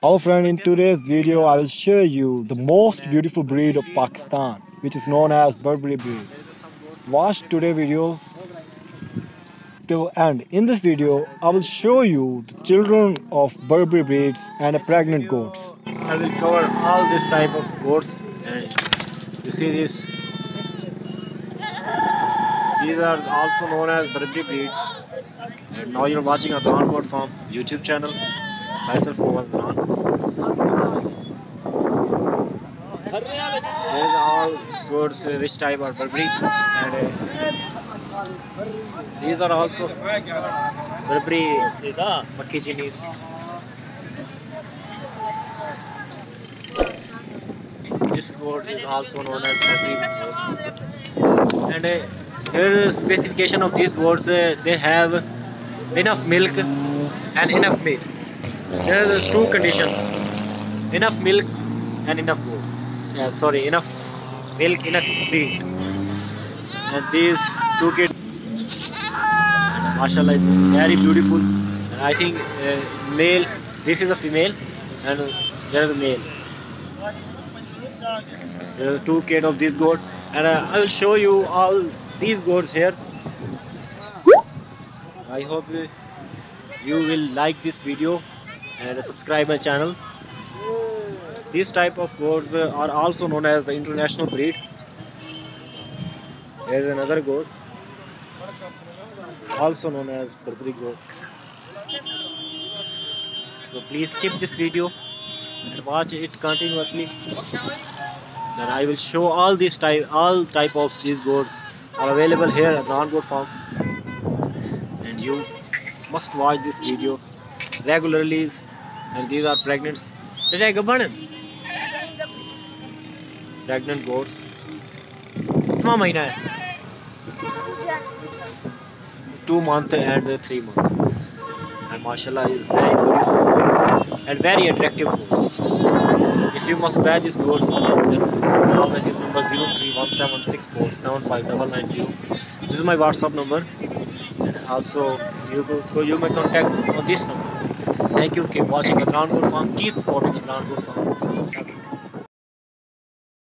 Hello friend, in today's video I will show you the most beautiful breed of Pakistan, which is known as Burberry breed. Watch today's videos till end. In this video I will show you the children of Burberry breeds and pregnant goats. I will cover all this type of goats, and you see these are also known as Burberry breed. And now you're watching Adnan Goat Farm YouTube channel. Myself Mohan Adnan. There is all goats which type are Burberry, and these are also Burberry Makki Chinis. This goat is also known as Burberry. And here is specification of these goats. They have enough milk and enough meat. There are two conditions: enough milk and enough goat. Sorry, enough milk, enough meat. And these two kids, mashallah, it is very beautiful. And I think male. This is a female, and there is a male. There are two kids of this goat, and I will show you all these goats here. I hope you will like this video and subscribe my channel. These type of goats are also known as the international breed. There is another goat, also known as Burberry goat. So please skip this video and watch it continuously. Then I will show all type of these goats are available here at Adnan Goat Farm, and you must watch this video regularly. And these are pregnant. Pregnant goats. कितना महीना है? 2 months and 3 months. And mashallah is very beautiful and very attractive goats. If you must buy these goats, then call me this number 0317647590. This is my WhatsApp number, and also you may contact on this number. Thank you. Keep watching Adnan Goat Farm. Keep supporting Adnan Goat Farm.